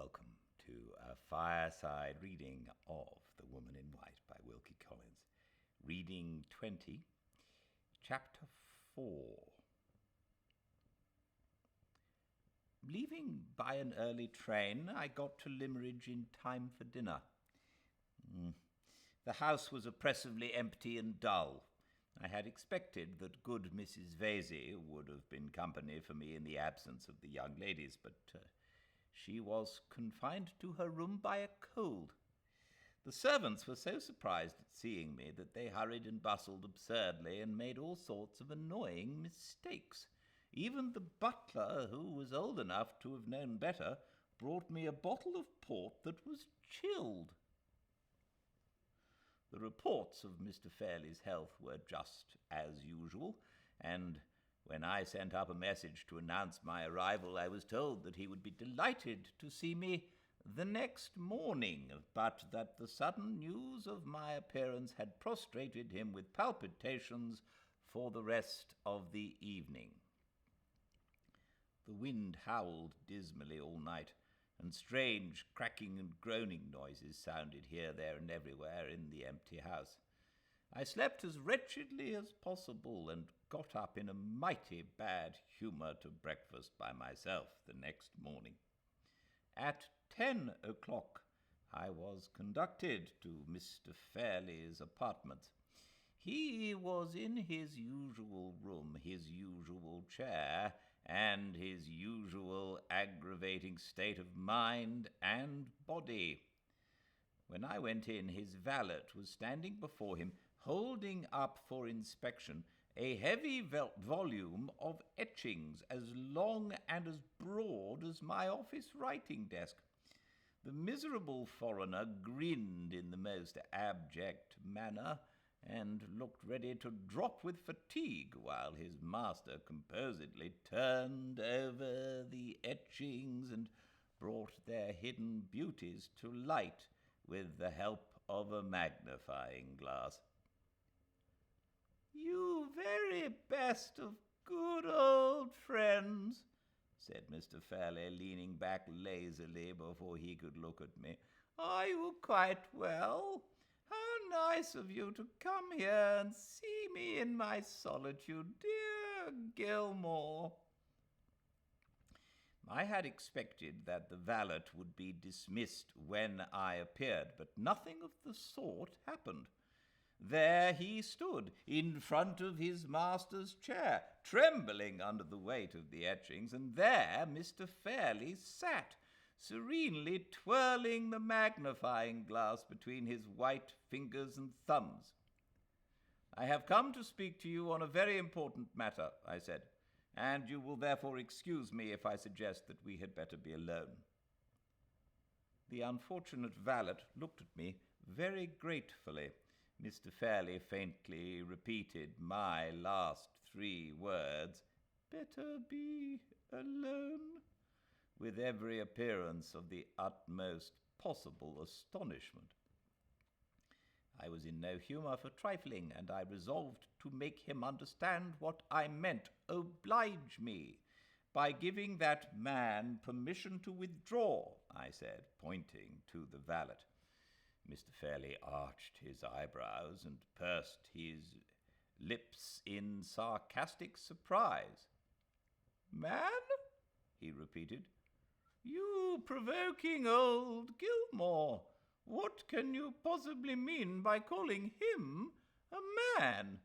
welcome to a Fireside Reading of The Woman in White by Wilkie Collins. Reading 20, Chapter 4. Leaving by an early train, I got to Limeridge in time for dinner. The house was oppressively empty and dull. I had expected that good Mrs. Vesey would have been company for me in the absence of the young ladies, but she was confined to her room by a cold. The servants were so surprised at seeing me that they hurried and bustled absurdly and made all sorts of annoying mistakes. Even the butler, who was old enough to have known better, brought me a bottle of port that was chilled. The reports of Mr. Fairley's health were just as usual, and when I sent up a message to announce my arrival, I was told that he would be delighted to see me the next morning, but that the sudden news of my appearance had prostrated him with palpitations for the rest of the evening. The wind howled dismally all night, and strange cracking and groaning noises sounded here, there, and everywhere in the empty house. I slept as wretchedly as possible and got up in a mighty bad humour to breakfast by myself the next morning. At 10 o'clock I was conducted to Mr. Fairley's apartments. He was in his usual room, his usual chair, and his usual aggravating state of mind and body. When I went in, his valet was standing before him, holding up for inspection a heavy volume of etchings as long and as broad as my office writing desk. The miserable foreigner grinned in the most abject manner and looked ready to drop with fatigue, while his master composedly turned over the etchings and brought their hidden beauties to light with the help of a magnifying glass. "You very best of good old friends," said Mr. Fairley, leaning back lazily before he could look at me. "Are you quite well? How nice of you to come here and see me in my solitude, dear Gilmore." I had expected that the valet would be dismissed when I appeared, but nothing of the sort happened. There he stood, in front of his master's chair, trembling under the weight of the etchings, and there Mr. Fairley sat, serenely twirling the magnifying glass between his white fingers and thumbs. "I have come to speak to you on a very important matter," I said, "and you will therefore excuse me if I suggest that we had better be alone." The unfortunate valet looked at me very gratefully. Mr. Fairley faintly repeated my last 3 words, "Better be alone," with every appearance of the utmost possible astonishment. I was in no humour for trifling, and I resolved to make him understand what I meant. "Oblige me by giving that man permission to withdraw," I said, pointing to the valet. Mr. Fairley arched his eyebrows and pursed his lips in sarcastic surprise. "Man?" he repeated. "You provoking old Gilmore! What can you possibly mean by calling him a man?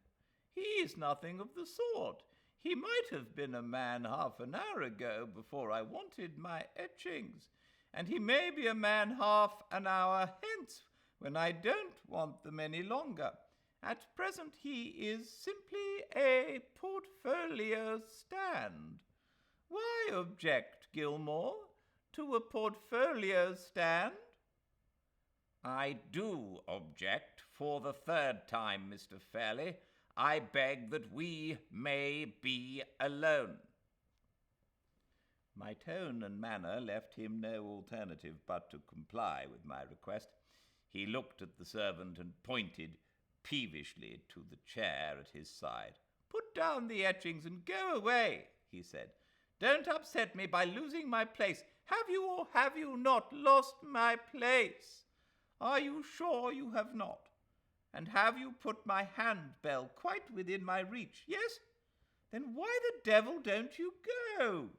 He's nothing of the sort. He might have been a man half an hour ago, before I wanted my etchings, and he may be a man half an hour hence, when I don't want them any longer. At present he is simply a portfolio stand. Why object, Gilmore, to a portfolio stand?" "I do object for the 3rd time, Mr. Fairley. I beg that we may be alone." My tone and manner left him no alternative but to comply with my request. He looked at the servant and pointed peevishly to the chair at his side. "Put down the etchings and go away," he said. "Don't upset me by losing my place. Have you or have you not lost my place? Are you sure you have not? And have you put my handbell quite within my reach? Yes? Then why the devil don't you go?"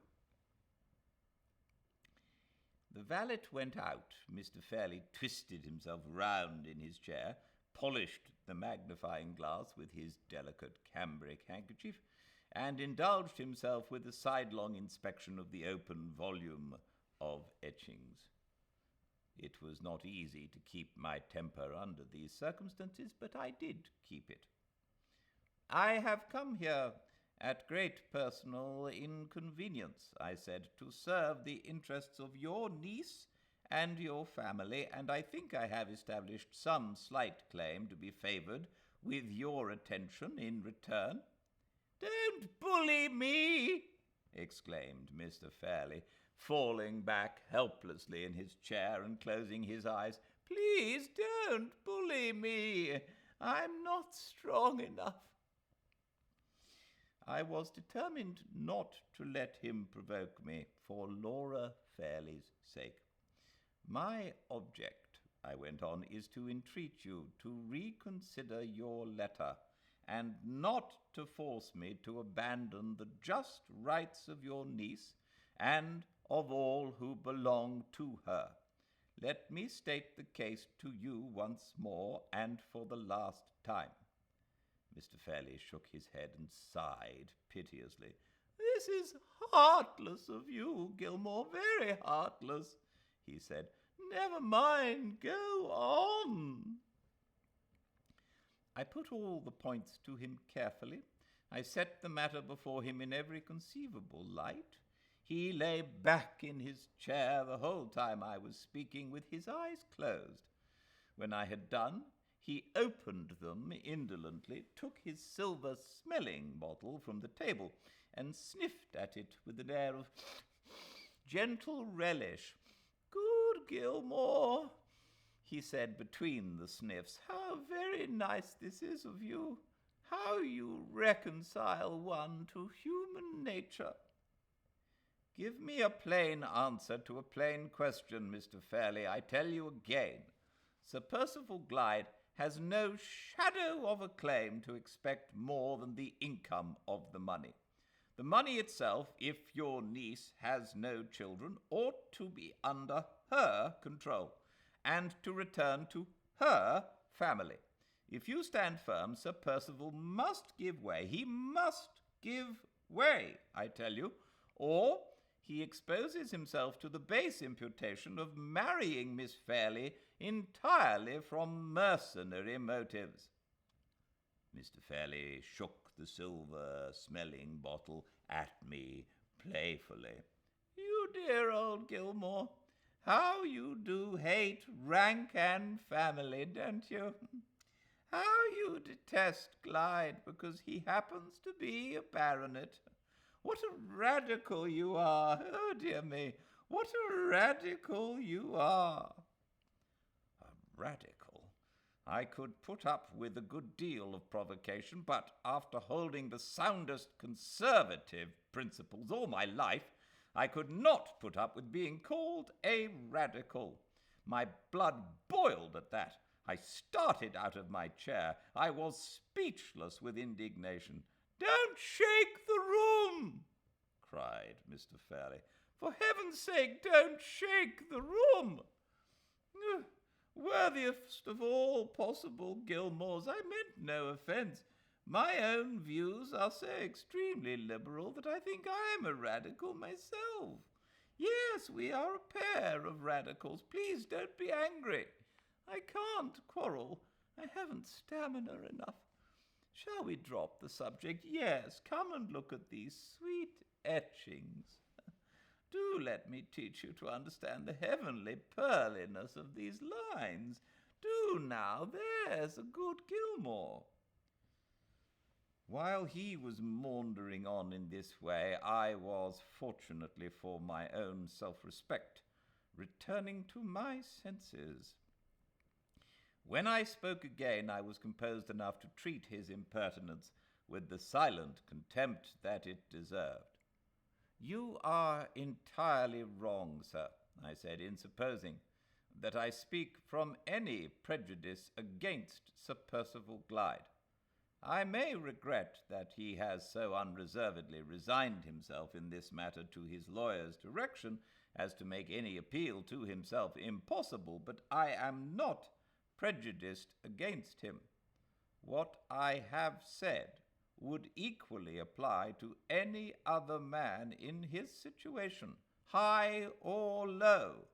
The valet went out. Mr. Fairley twisted himself round in his chair, polished the magnifying glass with his delicate cambric handkerchief, and indulged himself with a sidelong inspection of the open volume of etchings. It was not easy to keep my temper under these circumstances, but I did keep it. "I have come here at great personal inconvenience," I said, "to serve the interests of your niece and your family, and I think I have established some slight claim to be favoured with your attention in return." "Don't bully me!" exclaimed Mr. Fairley, falling back helplessly in his chair and closing his eyes. "Please don't bully me. I'm not strong enough." I was determined not to let him provoke me for Laura Fairley's sake. "My object," I went on, "is to entreat you to reconsider your letter, and not to force me to abandon the just rights of your niece and of all who belong to her. Let me state the case to you once more and for the last time." Mr. Fairley shook his head and sighed piteously. "This is heartless of you, Gilmore, very heartless," he said. "Never mind, go on." I put all the points to him carefully. I set the matter before him in every conceivable light. He lay back in his chair the whole time I was speaking, with his eyes closed. When I had done, he opened them indolently, took his silver smelling bottle from the table, and sniffed at it with an air of gentle relish. "Good Gilmore," he said between the sniffs, "how very nice this is of you. How you reconcile one to human nature." "Give me a plain answer to a plain question, Mr. Fairley. I tell you again, Sir Percival Glyde has no shadow of a claim to expect more than the income of the money. The money itself, if your niece has no children, ought to be under her control, and to return to her family. If you stand firm, Sir Percival must give way. He must give way, I tell you, or he exposes himself to the base imputation of marrying Miss Fairley entirely from mercenary motives." Mr. Fairley shook the silver smelling bottle at me playfully. "You dear old Gilmore, how you do hate rank and family, don't you? How you detest Glyde because he happens to be a baronet. What a radical you are! Oh, dear me, what a radical you are!" A radical? I could put up with a good deal of provocation, but after holding the soundest conservative principles all my life, I could not put up with being called a radical. My blood boiled at that. I started out of my chair. I was speechless with indignation. "Don't shake the room!" cried Mr. Fairley. "For heaven's sake, don't shake the room! Worthiest of all possible Gilmores, I meant no offence. My own views are so extremely liberal that I think I am a radical myself. Yes, we are a pair of radicals. Please don't be angry. I can't quarrel. I haven't stamina enough. Shall we drop the subject? Yes, come and look at these sweet etchings. Do let me teach you to understand the heavenly pearliness of these lines. Do now, there's a good Gilmore." While he was maundering on in this way, I was, fortunately for my own self-respect, returning to my senses. When I spoke again, I was composed enough to treat his impertinence with the silent contempt that it deserved. "You are entirely wrong, sir," I said, "in supposing that I speak from any prejudice against Sir Percival Glyde. I may regret that he has so unreservedly resigned himself in this matter to his lawyer's direction as to make any appeal to himself impossible, but I am not prejudiced against him. What I have said would equally apply to any other man in his situation, high or low.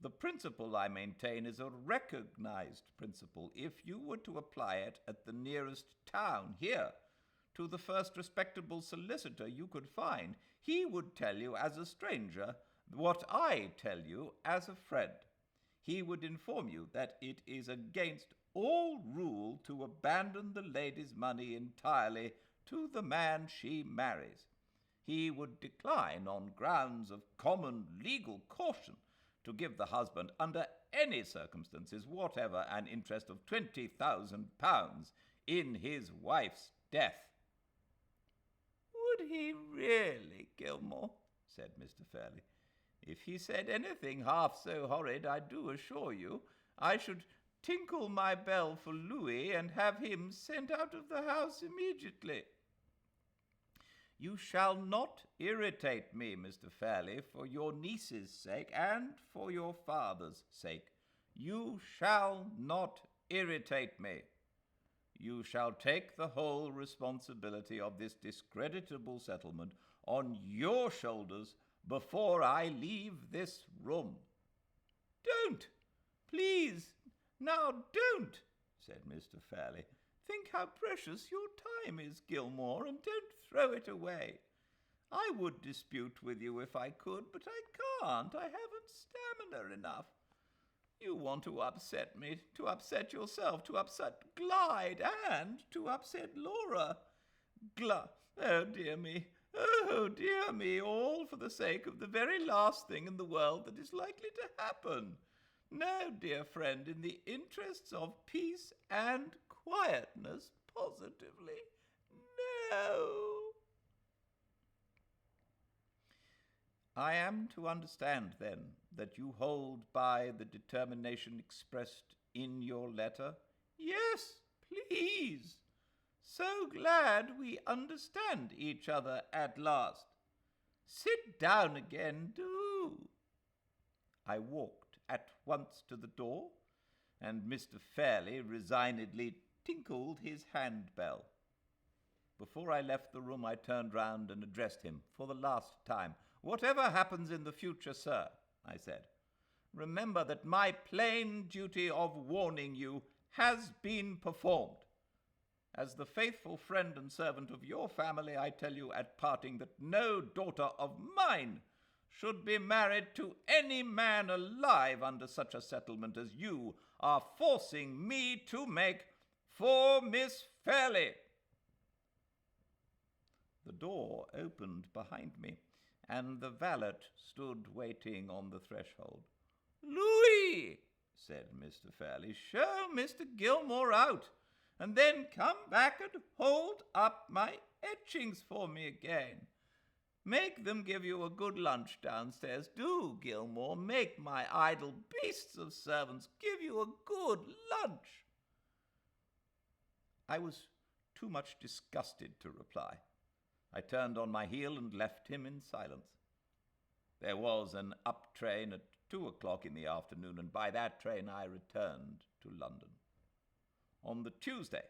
The principle I maintain is a recognized principle. If you were to apply it at the nearest town here, to the first respectable solicitor you could find, he would tell you as a stranger what I tell you as a friend. He would inform you that it is against all rule to abandon the lady's money entirely to the man she marries. He would decline, on grounds of common legal caution, to give the husband, under any circumstances whatever, an interest of £20,000 in his wife's death." "Would he really, Gilmore?" said Mr. Fairley. "If he said anything half so horrid, I do assure you, I should tinkle my bell for Louis and have him sent out of the house immediately." "You shall not irritate me, Mr. Fairley, for your niece's sake and for your father's sake. You shall not irritate me. You shall take the whole responsibility of this discreditable settlement on your shoulders before I leave this room." "Don't! Please! Now don't!" said Mr. Fairley. "Think how precious your time is, Gilmore, and don't throw it away. I would dispute with you if I could, but I can't. I haven't stamina enough. You want to upset me, to upset yourself, to upset Glyde, and to upset Laura. Oh, dear me, all for the sake of the very last thing in the world that is likely to happen. No, dear friend, in the interests of peace and quietness, positively, no." "I am to understand, then, that you hold by the determination expressed in your letter?" "Yes, please. So glad we understand each other at last. Sit down again, do." I walked at once to the door, and Mr. Fairley resignedly tinkled his handbell. Before I left the room, I turned round and addressed him for the last time. "Whatever happens in the future, sir," I said, "remember that my plain duty of warning you has been performed. As the faithful friend and servant of your family, I tell you at parting that no daughter of mine should be married to any man alive under such a settlement as you are forcing me to make for Miss Fairley." The door opened behind me, and the valet stood waiting on the threshold. "Louis," said Mr. Fairley, "show Mr. Gilmore out, and then come back and hold up my etchings for me again. Make them give you a good lunch downstairs. Do, Gilmore, make my idle beasts of servants give you a good lunch." I was too much disgusted to reply. I turned on my heel and left him in silence. There was an up train at 2 o'clock in the afternoon, and by that train I returned to London. On the Tuesday,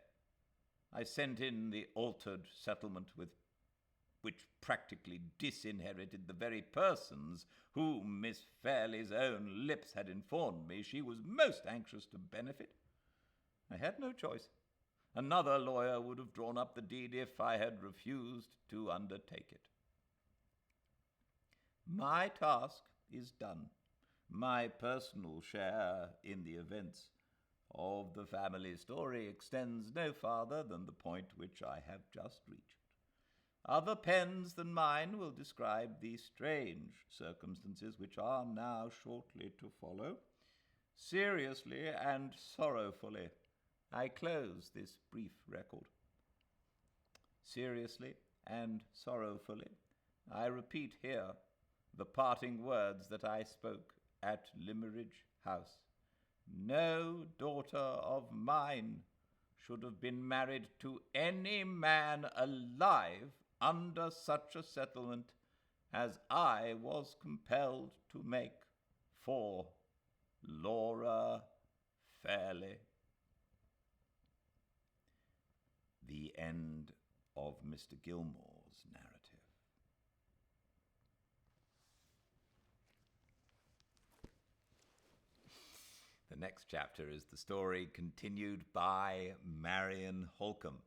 I sent in the altered settlement which practically disinherited the very persons whom Miss Fairley's own lips had informed me she was most anxious to benefit. I had no choice. Another lawyer would have drawn up the deed if I had refused to undertake it. My task is done. My personal share in the events of the family story extends no farther than the point which I have just reached. Other pens than mine will describe the strange circumstances which are now shortly to follow. Seriously and sorrowfully, I close this brief record. Seriously and sorrowfully, I repeat here the parting words that I spoke at Limeridge House. No daughter of mine should have been married to any man alive under such a settlement as I was compelled to make for Laura Fairley. The end of Mr. Gilmore's narrative. The next chapter is the story continued by Marion Holcomb.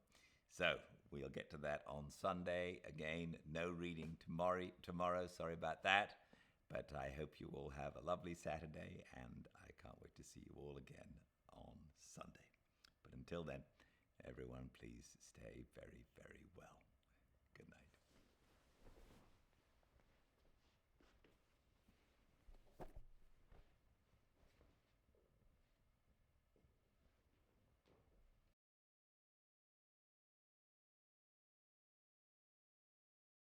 So we'll get to that on Sunday. Again, no reading tomorrow. Sorry about that. But I hope you all have a lovely Saturday, and I can't wait to see you all again on Sunday. But until then, everyone, please stay very, very well.